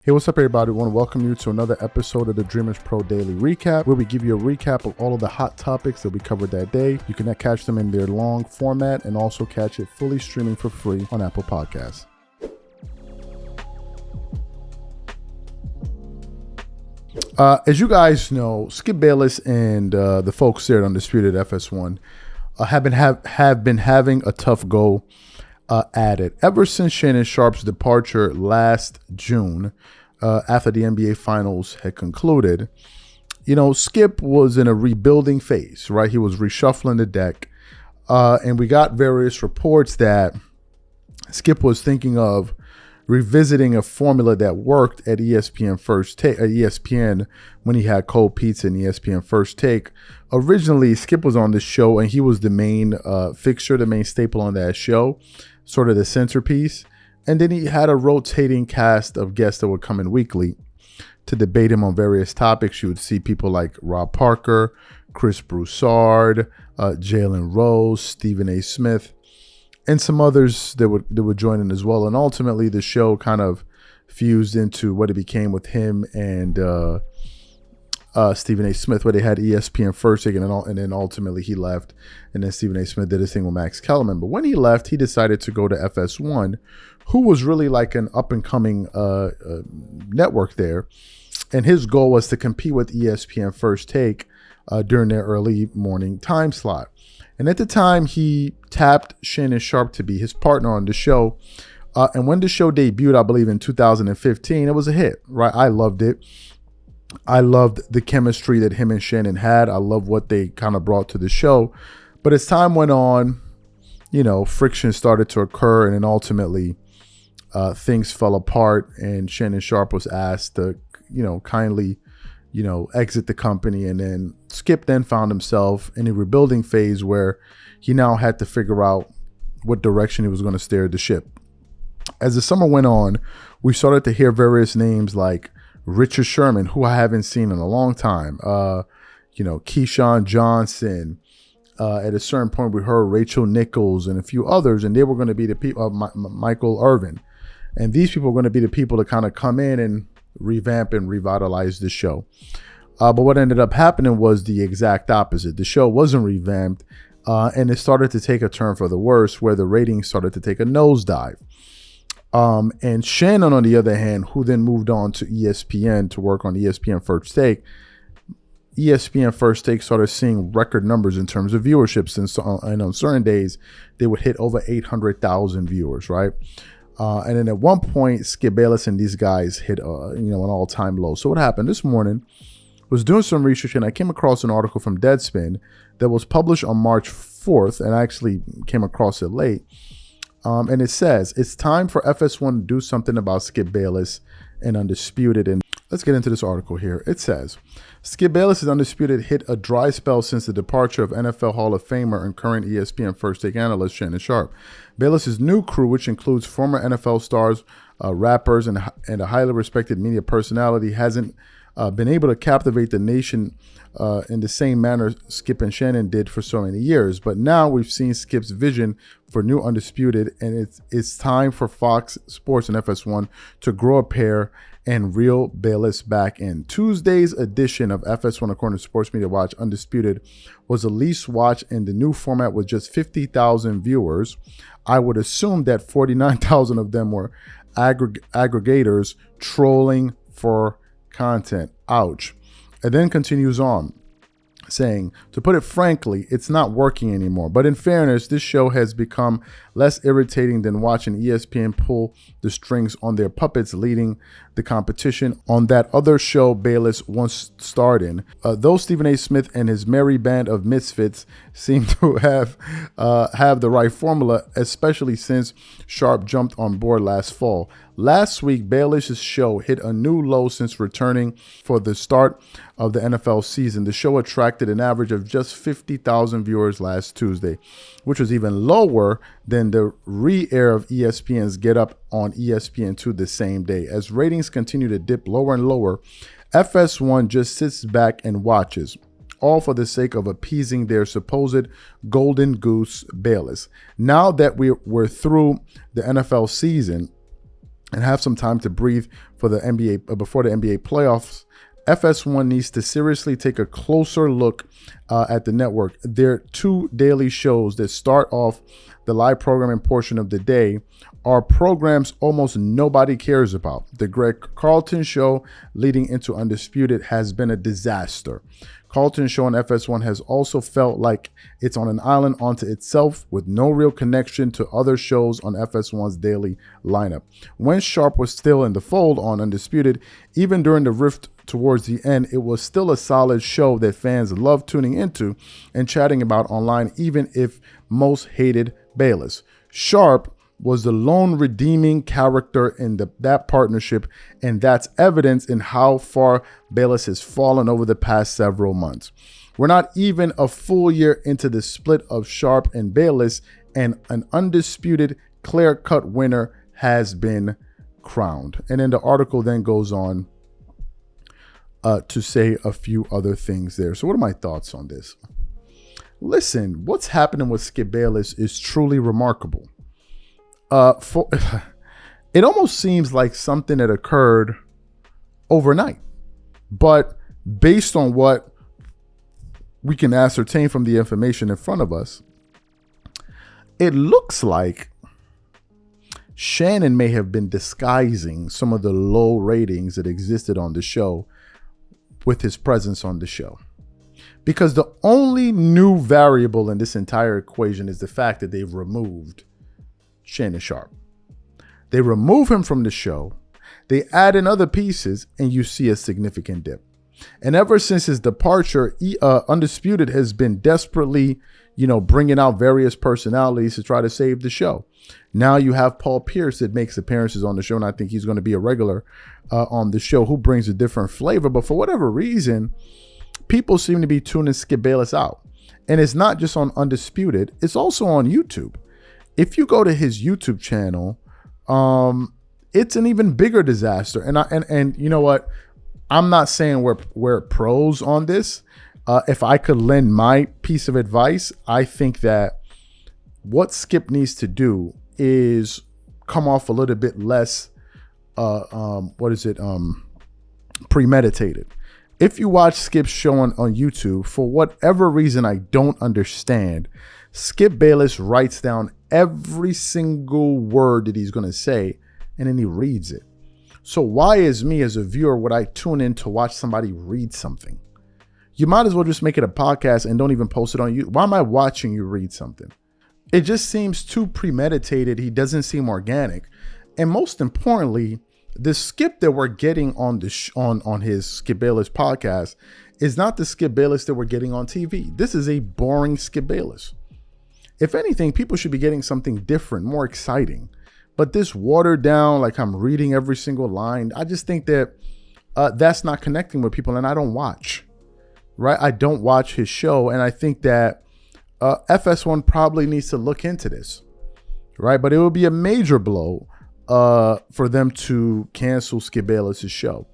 Hey, what's up, everybody? I want to welcome you to another episode of the Dreamerspro Daily Recap, where we give you a recap of all of the hot topics that we covered that day. You can catch them in their long format and also catch it fully streaming for free on Apple Podcasts. As you guys know, Skip Bayless and the folks there at Undisputed FS1 have been having a tough go at it ever since Shannon Sharpe's departure last June, after the NBA Finals had concluded. You know, Skip was in a rebuilding phase, right? He was reshuffling the deck, and we got various reports that Skip was thinking of revisiting a formula that worked at ESPN when he had Cold Pizza and ESPN First Take. Originally, Skip was on the show and he was the main fixture, the main staple on that show, sort of the centerpiece. And then he had a rotating cast of guests that would come in weekly to debate him on various topics. You would see people like Rob Parker, Chris Broussard, Jalen Rose, Stephen A. Smith, and some others that would join in as well. And ultimately, the show kind of fused into what it became with him and Stephen A. Smith, where they had ESPN First Take, and then ultimately he left. And then Stephen A. Smith did his thing with Max Kellerman. But when he left, he decided to go to FS1, who was really like an up-and-coming network there. And his goal was to compete with ESPN First Take during their early morning time slot. And at the time, he tapped Shannon Sharpe to be his partner on the show. And when the show debuted, I believe in 2015, it was a hit, right? I loved it. I loved the chemistry that him and Shannon had. I love what they kind of brought to the show. But as time went on, you know, friction started to occur, and then ultimately things fell apart, and Shannon Sharpe was asked to, kindly, exit the company. And then Skip then found himself in a rebuilding phase where he now had to figure out what direction he was going to steer the ship. As the summer went on, we started to hear various names like Richard Sherman, who I haven't seen in a long time, Keyshawn Johnson. At a certain point, we heard Rachel Nichols and a few others, and they were going to be the people, Michael Irvin. And these people were going to be the people to kind of come in and revamp and revitalize the show. But what ended up happening was the exact opposite. The show wasn't revamped, and it started to take a turn for the worse, where the ratings started to take a nosedive. And Shannon, on the other hand, who then moved on to ESPN to work on ESPN First Take, ESPN First Take started seeing record numbers in terms of viewership. And on certain days, they would hit over 800,000 viewers, right? And then at one point, Skip Bayless and these guys hit, an all-time low. So what happened this morning was doing some research, and I came across an article from Deadspin that was published on March 4th, and I actually came across it late. And it says, it's time for FS1 to do something about Skip Bayless and Undisputed. And let's get into this article here. It says, Skip Bayless' Undisputed hit a dry spell since the departure of NFL Hall of Famer and current ESPN First Take analyst Shannon Sharpe. Bayless' new crew, which includes former NFL stars, rappers, and a highly respected media personality, hasn't been able to captivate the nation in the same manner Skip and Shannon did for so many years. But now we've seen Skip's vision for new Undisputed, and it's time for Fox Sports and FS1 to grow a pair and reel Bayless back in. Tuesday's edition of FS1, according to Sports Media Watch, Undisputed was the least watched in the new format with just 50,000 viewers. I would assume that 49,000 of them were aggregators trolling for content. Ouch. And then continues on, saying, to put it frankly, it's not working anymore. But in fairness, this show has become less irritating than watching ESPN pull the strings on their puppets leading the competition on that other show Bayless once starred in. Though Stephen A. Smith and his merry band of misfits seem to have the right formula, especially since Sharpe jumped on board last fall. Last week, Bayless' show hit a new low since returning for the start of the NFL season. The show attracted an average of just 50,000 viewers last Tuesday, which was even lower than the re-air of ESPN's Get Up on ESPN2 the same day. As ratings continue to dip lower and lower, FS1 just sits back and watches, all for the sake of appeasing their supposed golden goose Bayless. Now that we're through the NFL season, and have some time to breathe for the NBA before the NBA playoffs, FS1 needs to seriously take a closer look at the network. Their 2 daily shows that start off the live programming portion of the day are programs almost nobody cares about. The Greg Carlton show leading into Undisputed has been a disaster. Carlton's show on FS1 has also felt like it's on an island unto itself with no real connection to other shows on FS1's daily lineup. When Sharp was still in the fold on Undisputed, even during the rift towards the end, it was still a solid show that fans loved tuning into and chatting about online, even if most hated Bayless. Sharp was the lone redeeming character in that partnership, and that's evidence in how far Bayless has fallen over the past several months. We're not even a full year into the split of Sharp and Bayless, and an undisputed clear-cut winner has been crowned. And then the article then goes on to say a few other things there. So what are my thoughts on this? Listen, what's happening with Skip Bayless is truly remarkable. It almost seems like something that occurred overnight, but based on what we can ascertain from the information in front of us, it looks like Shannon may have been disguising some of the low ratings that existed on the show with his presence on the show. Because the only new variable in this entire equation is the fact that they've removed Shannon Sharp. They remove him from the show, they add in other pieces, and you see a significant dip. And ever since his departure, Undisputed has been desperately, bringing out various personalities to try to save the show. Now you have Paul Pierce that makes appearances on the show, and I think he's going to be a regular on the show, who brings a different flavor. But for whatever reason, people seem to be tuning Skip Bayless out. And it's not just on Undisputed, it's also on YouTube. If you go to his YouTube channel, it's an even bigger disaster. And you know what? I'm not saying we're pros on this. If I could lend my piece of advice, I think that what Skip needs to do is come off a little bit less, premeditated. If you watch Skip's show on YouTube, for whatever reason I don't understand, Skip Bayless writes down every single word that he's going to say, and then he reads it. So why, as me as a viewer, would I tune in to watch somebody read something? You might as well just make it a podcast and don't even post it on YouTube. Why am I watching you read something? It just seems too premeditated. He doesn't seem organic. And most importantly, the Skip that we're getting on on his Skip Bayless podcast is not the Skip Bayless that we're getting on TV. This is a boring Skip Bayless. If anything, people should be getting something different, more exciting. But this watered down, like I'm reading every single line, I just think that that's not connecting with people, and I don't watch, right? I don't watch his show, and I think that FS1 probably needs to look into this, right? But it would be a major blow for them to cancel Skip Bayless's show.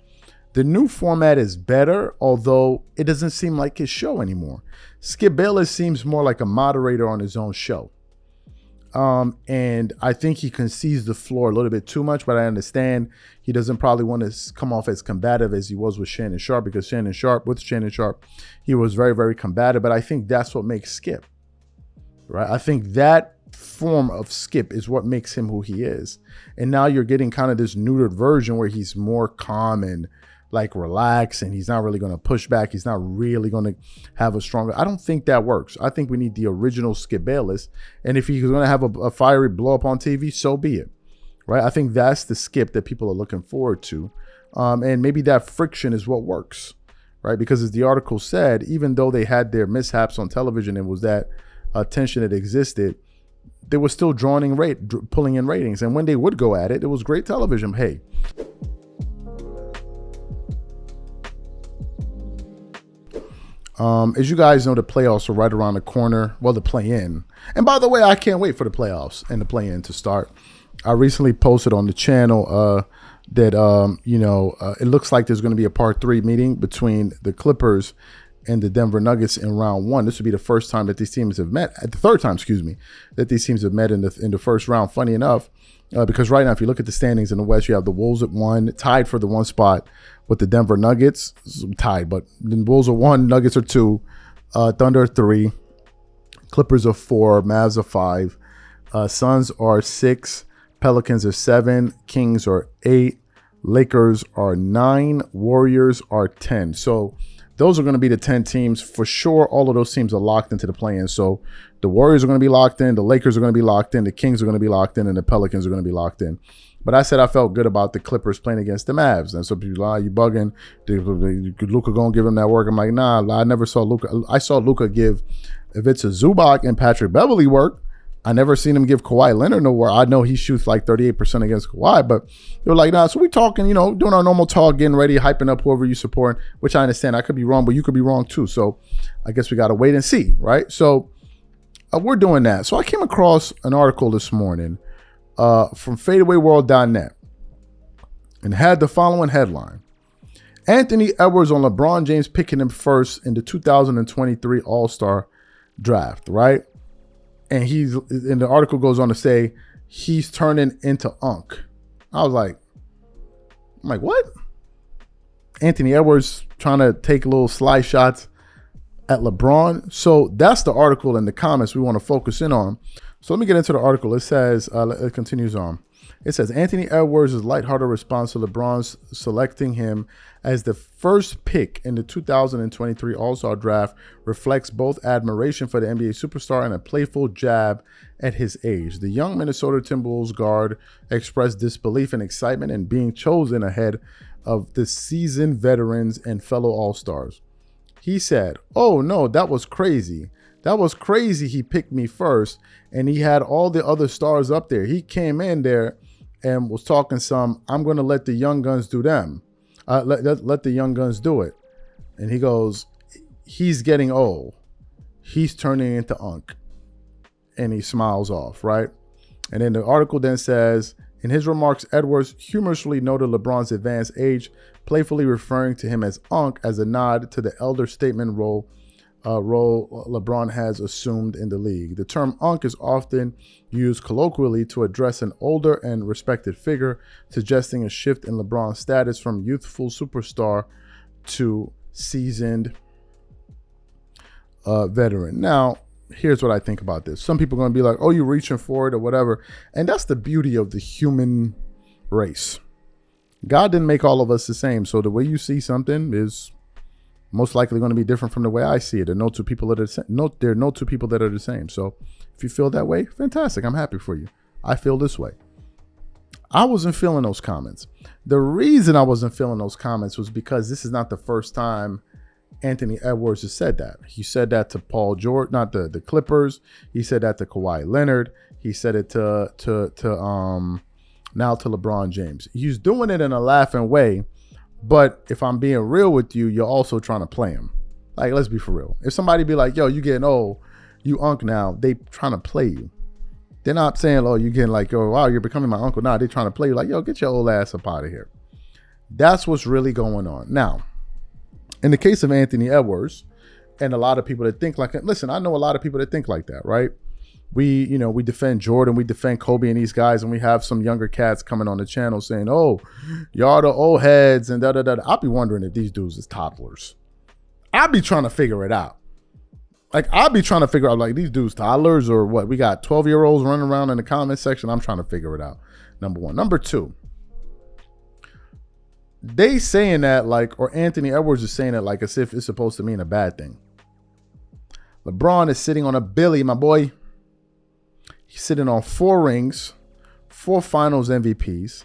The new format is better, although it doesn't seem like his show anymore. Skip Bayless seems more like a moderator on his own show. And I think he concedes the floor a little bit too much, but I understand he doesn't probably want to come off as combative as he was with Shannon Sharp, because Shannon Sharp, he was very, very combative. But I think that's what makes Skip, right? I think that form of Skip is what makes him who he is. And now you're getting kind of this neutered version where he's more calm and like relaxed, and he's not really going to push back. He's not really going to have a stronger. I don't think that works. I think we need the original Skip Bayless. And if he's going to have a fiery blow up on TV, so be it, right? I think that's the Skip that people are looking forward to. And maybe that friction is what works, right? Because as the article said, even though they had their mishaps on television and was that tension that existed, they were still pulling in ratings. And when they would go at it, it was great television. Hey, as you guys know, the playoffs are right around the corner. Well, the play-in. And by the way, I can't wait for the playoffs and the play-in to start. I recently posted on the channel that, it looks like there's going to be a part 3 meeting between the Clippers and the Denver Nuggets in round 1. This would be the first time that these teams have met. The third time, that these teams have met in the first round. Funny enough, because right now, if you look at the standings in the West, you have the Wolves at 1, tied for the 1 spot with the Denver Nuggets, tied, but the Wolves are 1, Nuggets are 2, Thunder are 3, Clippers are 4, Mavs are 5, Suns are 6, Pelicans are 7, Kings are 8, Lakers are 9, Warriors are 10. So those are going to be the 10 teams for sure. All of those teams are locked into the play-in. So the Warriors are going to be locked in, the Lakers are going to be locked in, the Kings are going to be locked in, and the Pelicans are going to be locked in. But I said I felt good about the Clippers playing against the Mavs. And some people, you bugging. Luka going to give him that work. I'm like, nah, I never saw Luka. I saw Luka give Ivica Zubac and Patrick Beverley work. I never seen him give Kawhi Leonard no work. I know he shoots like 38% against Kawhi, but they were like, nah, so we talking, doing our normal talk, getting ready, hyping up whoever you support, which I understand. I could be wrong, but you could be wrong too. So I guess we got to wait and see, right? So we're doing that. So I came across an article this morning from fadeawayworld.net and had the following headline. Anthony Edwards on LeBron James picking him first in the 2023 All-Star draft, right? And the article goes on to say he's turning into Unk. I'm like, what? Anthony Edwards trying to take little sly shots at LeBron. So that's the article in the comments we want to focus in on. So let me get into the article. It says, it continues on. It says, Anthony Edwards' lighthearted response to LeBron's selecting him as the first pick in the 2023 All-Star Draft reflects both admiration for the NBA superstar and a playful jab at his age. The young Minnesota Timberwolves guard expressed disbelief and excitement in being chosen ahead of the seasoned veterans and fellow All-Stars. He said, "Oh no, that was crazy. That was crazy. He picked me first, and he had all the other stars up there. He came in there and was talking some, I'm going to let the young guns do them. Let the young guns do it." And he goes, he's getting old. He's turning into Unk. And he smiles off, right? And then the article then says, in his remarks, Edwards humorously noted LeBron's advanced age, playfully referring to him as Unk as a nod to the elder statesman role LeBron has assumed in the league. The term Unk is often used colloquially to address an older and respected figure, suggesting a shift in LeBron's status from youthful superstar to seasoned veteran. Now, here's what I think about this. Some people are going to be like, oh, you're reaching for it or whatever. And that's the beauty of the human race. God didn't make all of us the same. So the way you see something is most likely going to be different from the way I see it. There are no two people that are the same. There are no two people that are the same. So if you feel that way, fantastic. I'm happy for you. I feel this way. I wasn't feeling those comments. The reason I wasn't feeling those comments was because this is not the first time Anthony Edwards has said that. He said that to Paul George, not the Clippers. He said that to Kawhi Leonard. He said it to now to LeBron James. He's doing it in a laughing way. But if I'm being real with you, you're also trying to play him. Like, let's be for real. If somebody be like, yo, you getting old, you Unk now, they trying to play you. They're not saying, oh, you getting like, oh, wow, you're becoming my uncle. Nah, they're trying to play you like, yo, get your old ass up out of here. That's what's really going on. Now, in the case of Anthony Edwards and a lot of people that think like, listen, I know a lot of people that think like that, right? We defend Jordan, we defend Kobe and these guys, and we have some younger cats coming on the channel saying, oh, y'all the old heads and da-da-da. I'll be wondering if these dudes is toddlers. I'll be trying to figure it out. Like, I'll be trying to figure out, like, these dudes toddlers or what? We got 12-year-olds running around in the comment section. I'm trying to figure it out, number one. Number two, they saying that like, or Anthony Edwards is saying it like as if it's supposed to mean a bad thing. LeBron is sitting on a Billy, my boy. He's sitting on 4 rings, 4 finals MVPs,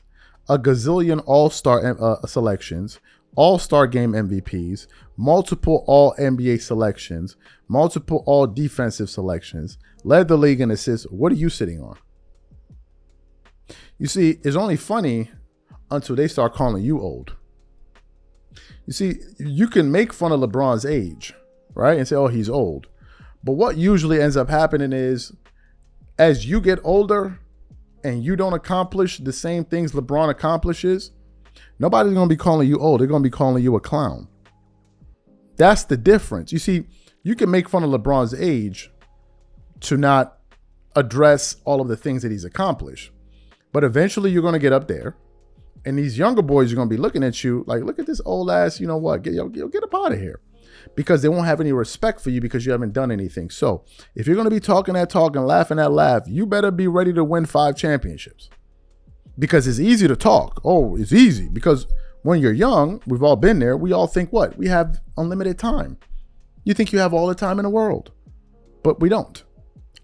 a gazillion all-star selections, all-star game MVPs, multiple all-NBA selections, multiple all-defensive selections, led the league in assists. What are you sitting on? You see, it's only funny until they start calling you old. You see, you can make fun of LeBron's age, right? And say, oh, he's old. But what usually ends up happening is as you get older and you don't accomplish the same things LeBron accomplishes, nobody's going to be calling you old. They're going to be calling you a clown. That's the difference. You see, you can make fun of LeBron's age to not address all of the things that he's accomplished. But eventually you're going to get up there. And these younger boys are going to be looking at you like, look at this old ass, you know what, get up out of here. Because they won't have any respect for you because you haven't done anything. So if you're going to be talking that talk and laughing that laugh, you better be ready to win 5 championships. Because it's easy to talk. Oh, it's easy. Because when you're young, we've all been there. We all think what? We have unlimited time. You think you have all the time in the world. But we don't.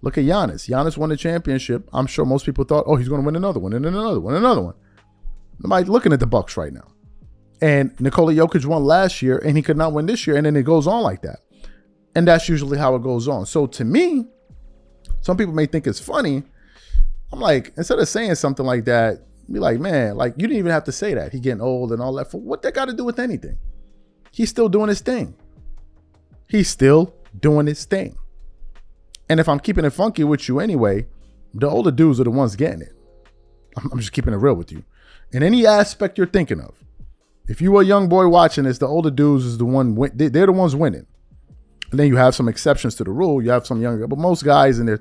Look at Giannis. Giannis won the championship. I'm sure most people thought, oh, he's going to win another one and another one, another one. Nobody's looking at the Bucks right now. And Nikola Jokic won last year and he could not win this year. And then it goes on like that. And that's usually how it goes on. So to me, some people may think it's funny. I'm like, instead of saying something like that, be like, man, like you didn't even have to say that. He getting old and all that. For what that got to do with anything? He's still doing his thing. He's still doing his thing. And if I'm keeping it funky with you anyway, the older dudes are the ones getting it. I'm just keeping it real with you. In any aspect you're thinking of, if you were a young boy watching this, the older dudes is the one. They're the ones winning. And then you have some exceptions to the rule. You have some younger, but most guys in their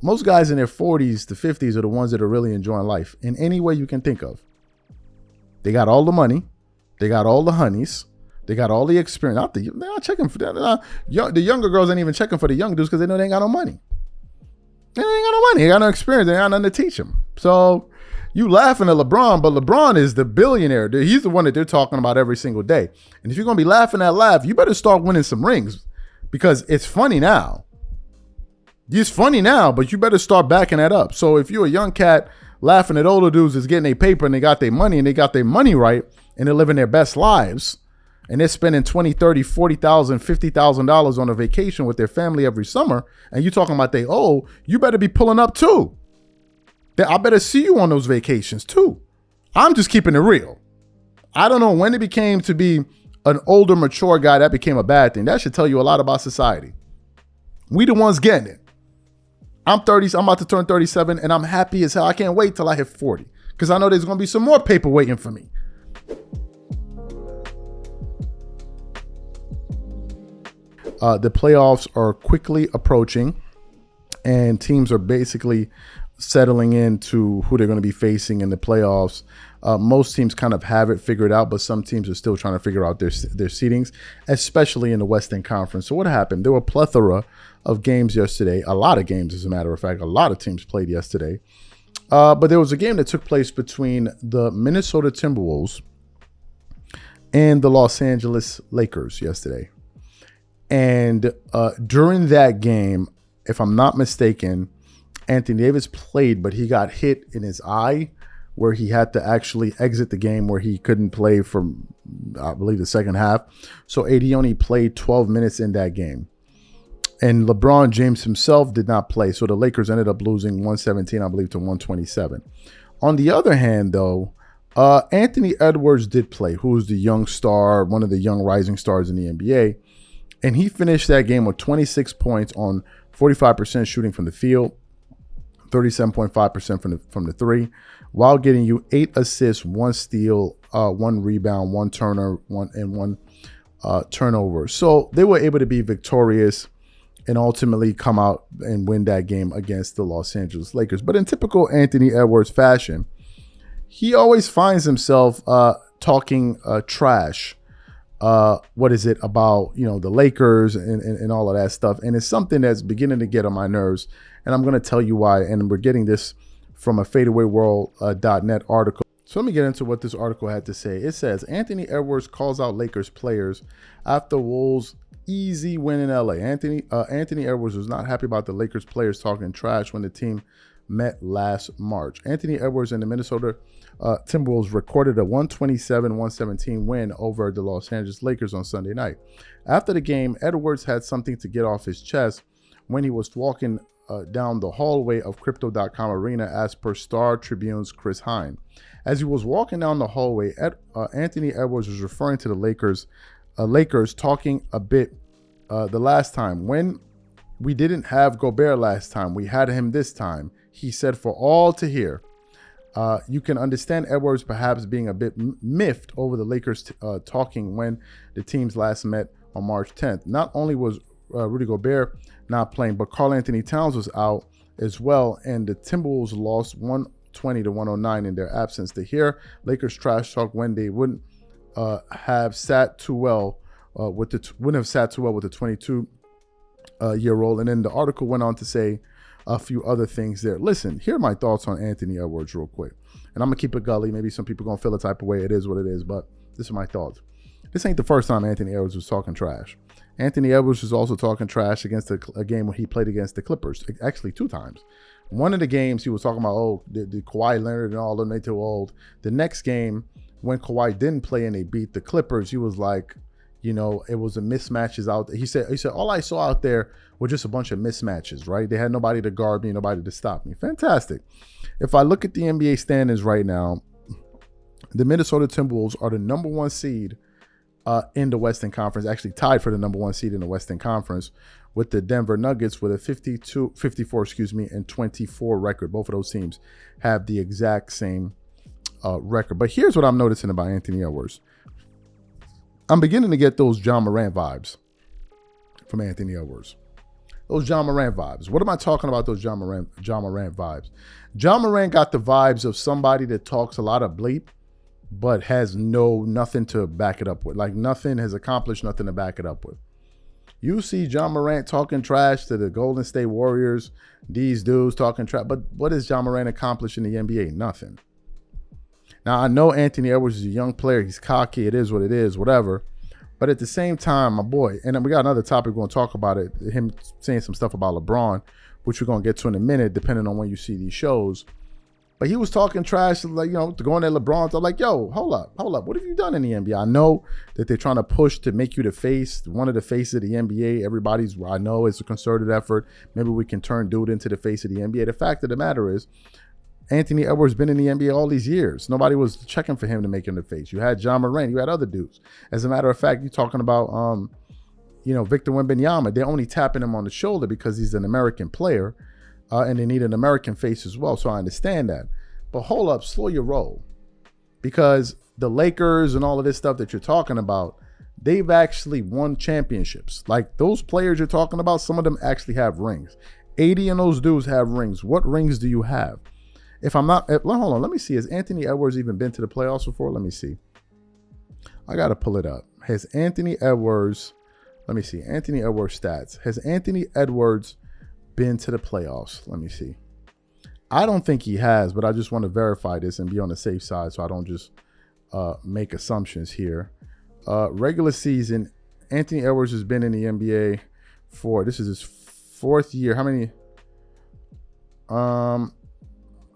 40s to 50s are the ones that are really enjoying life in any way you can think of. They got all the money, they got all the honeys, they got all the experience. They're not checking for that. The younger girls ain't even checking for the young dudes because they know they ain't got no money. They ain't got no money. They ain't got no experience. They ain't got nothing to teach them. So you laughing at LeBron, but LeBron is the billionaire. He's the one that they're talking about every single day. And if you're going to be laughing that laugh, you better start winning some rings because it's funny now. It's funny now, but you better start backing that up. So if you're a young cat laughing at older dudes that's getting their paper and they got their money and they got their money right and they're living their best lives and they're spending $20,000, $30,000, $40,000, $50,000 on a vacation with their family every summer and you talking about they owe, you better be pulling up too. I better see you on those vacations too. I'm just keeping it real. I don't know when it became to be an older, mature guy that became a bad thing. That should tell you a lot about society. We the ones getting it. I'm 30, I'm about to turn 37 and I'm happy as hell. I can't wait till I hit 40 because I know there's going to be some more paper waiting for me. The playoffs are quickly approaching and teams are basically settling into who they're going to be facing in the playoffs. Most teams kind of have it figured out, but some teams are still trying to figure out their seedings, especially in the Western Conference. So what happened? There were a plethora of games yesterday, a lot of games, as a matter of fact. A lot of teams played yesterday. But there was a game that took place between the Minnesota Timberwolves and the Los Angeles Lakers yesterday. And during that game, if I'm not mistaken, Anthony Davis played, but he got hit in his eye where he had to actually exit the game where he couldn't play from, I believe, the second half. So AD only played 12 minutes in that game. And LeBron James himself did not play. So the Lakers ended up losing 117, I believe, to 127. On the other hand, though, Anthony Edwards did play, who's the young star, one of the young rising stars in the NBA. And he finished that game with 26 points on 45% shooting from the field, 37.5% from the three, while getting you 8 assists, 1 steal, 1 rebound, 1 turnover. So they were able to be victorious and ultimately come out and win that game against the Los Angeles Lakers. But in typical Anthony Edwards fashion, he always finds himself talking trash. What is it about, the Lakers and all of that stuff. And it's something that's beginning to get on my nerves. And I'm going to tell you why. And we're getting this from a fadeawayworld.net article. So let me get into what this article had to say. It says, Anthony Edwards calls out Lakers players after Wolves' easy win in LA. Anthony Edwards was not happy about the Lakers players talking trash when the team met last March. Anthony Edwards and the Minnesota Timberwolves recorded a 127-117 win over the Los Angeles Lakers on Sunday night. After the game, Edwards had something to get off his chest when he was walking down the hallway of Crypto.com Arena, as per Star Tribune's Chris Hine. As he was walking down the hallway, Anthony Edwards was referring to the Lakers talking a bit the last time. When we didn't have Gobert last time, we had him this time, he said, for all to hear. You can understand Edwards perhaps being a bit miffed over the Lakers talking when the teams last met on March 10th. Not only was Rudy Gobert not playing, but Karl Anthony Towns was out as well, and the Timberwolves lost 120 to 109 in their absence. To hear Lakers trash talk when they wouldn't have sat too well with the 22-year-old. And then the article went on to say a few other things there. Listen, here are my thoughts on Anthony Edwards real quick. And I'm going to keep it gully. Maybe some people going to feel a type of way. It is what it is. But this is my thoughts. This ain't the first time Anthony Edwards was talking trash. Anthony Edwards was also talking trash against a game when he played against the Clippers. Actually, 2 times. One of the games, he was talking about, oh, the Kawhi Leonard and all of them, they too old. The next game, when Kawhi didn't play and they beat the Clippers, he was like, you know, it was a mismatches out there. He said, all I saw out there were just a bunch of mismatches, right? They had nobody to guard me, nobody to stop me. Fantastic. If I look at the NBA standings right now, the Minnesota Timberwolves are the number 1 seed in the Western Conference, actually tied for the number 1 seed in the Western Conference with the Denver Nuggets with a 54, and 24 record. Both of those teams have the exact same record. But here's what I'm noticing about Anthony Edwards. I'm beginning to get those John Morant vibes from Anthony Edwards. Those John Morant vibes. What am I talking about, those John Morant vibes? John Morant got the vibes of somebody that talks a lot of bleep, but has nothing to back it up with. Like nothing has accomplished, nothing to back it up with. You see John Morant talking trash to the Golden State Warriors, these dudes talking trash, but what has John Morant accomplished in the NBA? Nothing. Now, I know Anthony Edwards is a young player. He's cocky. It is what it is, whatever. But at the same time, my boy, and we got another topic we're going to talk about it, him saying some stuff about LeBron, which we're going to get to in a minute, depending on when you see these shows. But he was talking trash, like, you know, going at LeBron. I'm like, yo, hold up. What have you done in the NBA? I know that they're trying to push to make you the face, one of the faces of the NBA. I know it's a concerted effort. Maybe we can turn dude into the face of the NBA. The fact of the matter is, Anthony Edwards been in the NBA all these years. Nobody was checking for him to make him the face. You had John Morant. You had other dudes. As a matter of fact, you're talking about, Victor Wembanyama. They're only tapping him on the shoulder because he's an American player. And they need an American face as well, so I understand that. But hold up, slow your roll. Because the Lakers and all of this stuff that you're talking about, they've actually won championships. Like those players you're talking about, some of them actually have rings. 80 of those dudes have rings. What rings do you have? Hold on, let me see. Has Anthony Edwards even been to the playoffs before? Let me see. I got to pull it up. Has Anthony Edwards, let me see. Anthony Edwards stats. Has Anthony Edwards been to the playoffs? Let me see. I don't think he has, but I just want to verify this and be on the safe side so I don't just make assumptions here. Regular season, Anthony Edwards has been in the NBA this is his 4th year. How many?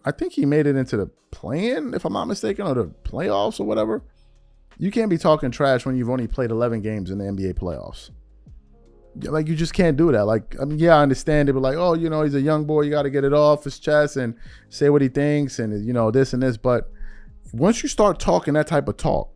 I think he made it into the play-in, if I'm not mistaken, or the playoffs or whatever. You can't be talking trash when you've only played 11 games in the NBA playoffs. Like, you just can't do that. Like, I mean, yeah, I understand it, but like, oh, he's a young boy. You got to get it off his chest and say what he thinks and, this and this. But once you start talking that type of talk,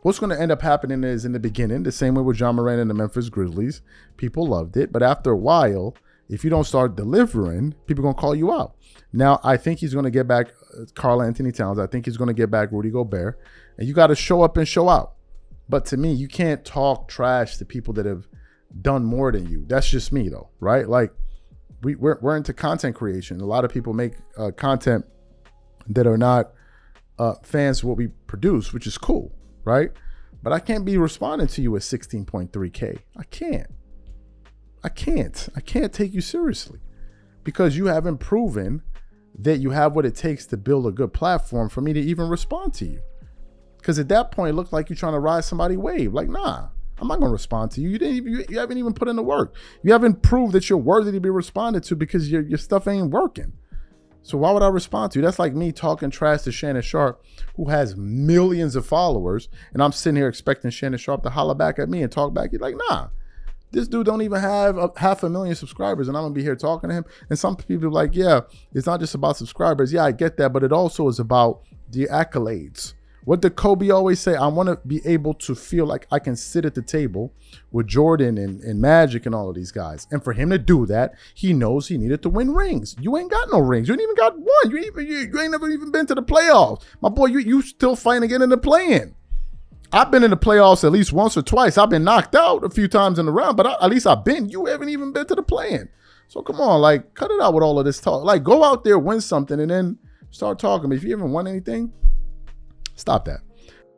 what's going to end up happening is in the beginning, the same way with John Morant and the Memphis Grizzlies, people loved it. But after a while, if you don't start delivering, people are going to call you out. Now, I think he's going to get back Karl Anthony Towns. I think he's going to get back Rudy Gobert. And you got to show up and show out. But to me, you can't talk trash to people that have done more than you. That's just me, though, right? Like, we're into content creation. A lot of people make content that are not fans of what we produce, which is cool, right? But I can't be responding to you at 16.3K. I can't take you seriously because you haven't proven that you have what it takes to build a good platform for me to even respond to you. Because at that point, it looked like you're trying to ride somebody's wave. Like, nah, I'm not going to respond to you. You haven't even put in the work. You haven't proved that you're worthy to be responded to because your stuff ain't working. So why would I respond to you? That's like me talking trash to Shannon Sharp, who has millions of followers, and I'm sitting here expecting Shannon Sharp to holler back at me and talk back. You're like, nah. This dude don't even have 500,000 subscribers, and I'm going to be here talking to him. And some people are like, yeah, it's not just about subscribers. Yeah, I get that, but it also is about the accolades. What did Kobe always say? I want to be able to feel like I can sit at the table with Jordan and Magic and all of these guys. And for him to do that, he knows he needed to win rings. You ain't got no rings. You ain't even got one. You ain't never even been to the playoffs. My boy, you still fighting to get in the play-in. I've been in the playoffs at least once or twice. I've been knocked out a few times in the round, but at least I've been. You haven't even been to the play-in. So come on, like, cut it out with all of this talk. Like, go out there, win something, and then Start talking. But if you haven't won anything, stop that.